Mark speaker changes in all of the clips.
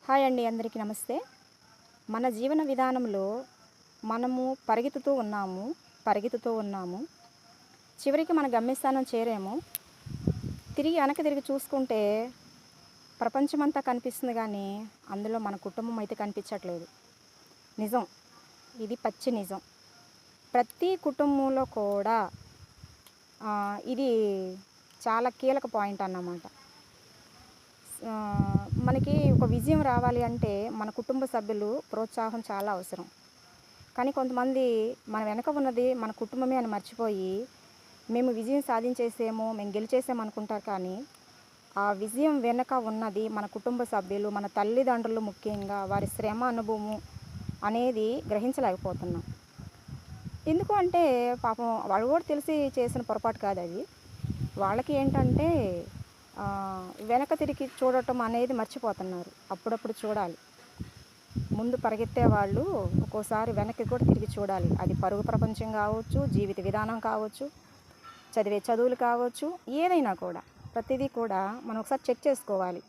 Speaker 1: Hi అండి, అందరికీ నమస్తే. మన జీవన విధానంలో మనము పరిగెత్తుతూ ఉన్నాము. చివరికి మన గమ్యస్థానం చేరాము. వెనక్కి తిరిగి చూసుకుంటే ప్రపంచమంతా కనిపిస్తుంది, కానీ అందులో మన కుటుంబం అయితే కనిపించట్లేదు. నిజం, ఇది పచ్చి నిజం. ప్రతి కుటుంబంలో కూడా ఇది చాలా కీలక పాయింట్ అన్నమాట. మనకి ఒక విజయం రావాలి అంటే మన కుటుంబ సభ్యులు ప్రోత్సాహం చాలా అవసరం. కానీ కొంతమంది మన వెనక ఉన్నది మన కుటుంబమే అని మర్చిపోయి మేము విజయం సాధించేసాము, మేము గెలిచేసాము అనుకుంటారు. కానీ ఆ విజయం వెనక ఉన్నది మన కుటుంబ సభ్యులు, మన తల్లిదండ్రులు, ముఖ్యంగా వారి శ్రమ అనుభవము అనేది గ్రహించలేకపోతున్నాం. ఎందుకు అంటే పాపం వాళ్ళు కూడా తెలిసి చేసిన పొరపాటు కాదు అది. వాళ్ళకి ఏంటంటే వెనక తిరిగి చూడటం అనేది మర్చిపోతున్నారు. అప్పుడప్పుడు చూడాలి. ముందు పరిగెత్తే వాళ్ళు ఒక్కోసారి వెనక్కి కూడా తిరిగి చూడాలి. అది పరుగు ప్రపంచం కావచ్చు, జీవిత విధానం కావచ్చు, చదివే చదువులు కావచ్చు, ఏదైనా కూడా ప్రతిదీ కూడా మనం ఒకసారి చెక్ చేసుకోవాలి.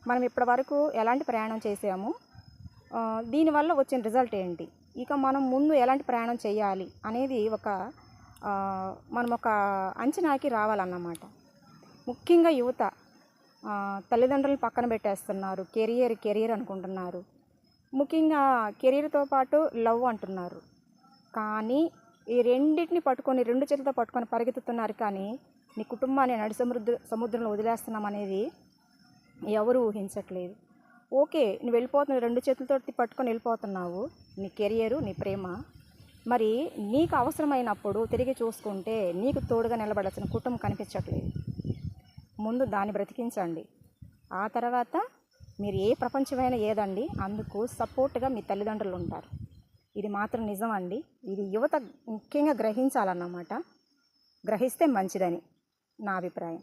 Speaker 1: మనం ఇప్పటి వరకు ఎలాంటి ప్రయాణం చేసాము, దీనివల్ల వచ్చిన రిజల్ట్ ఏంటి, ఇక మనం ముందు ఎలాంటి ప్రయాణం చేయాలి అనేది మనం ఒక అంచనాకి రావాలన్నమాట. ముఖ్యంగా యువత తల్లిదండ్రులను పక్కన పెట్టేస్తున్నారు. కెరియర్ అనుకుంటున్నారు. ముఖ్యంగా కెరియర్తో పాటు లవ్ అంటున్నారు. కానీ ఈ రెండింటిని పట్టుకొని, రెండు చేతులతో పట్టుకొని పరిగెత్తుతున్నారు. కానీ నీ కుటుంబాన్ని నడి సముద్రంలో వదిలేస్తున్నాం అనేది ఎవరు ఊహించట్లేదు. ఓకే, నువ్వు వెళ్ళిపోతున్నావు, రెండు చేతులతో పట్టుకొని వెళ్ళిపోతున్నావు, నీ కెరియరు, నీ ప్రేమ. మరి నీకు అవసరమైనప్పుడు తిరిగి చూసుకుంటే నీకు తోడుగా నిలబడాల్సిన కుటుంబం కనిపించట్లేదు. ముందు దాన్ని బ్రతికించండి. ఆ తర్వాత మీరు ఏ ప్రపంచమైనా ఏదండి, అందుకు సపోర్ట్గా మీ తల్లిదండ్రులు ఉంటారు. ఇది మాత్రం నిజం అండి. ఇది యువత ముఖ్యంగా గ్రహించాలన్నమాట. గ్రహిస్తే మంచిదని నా అభిప్రాయం.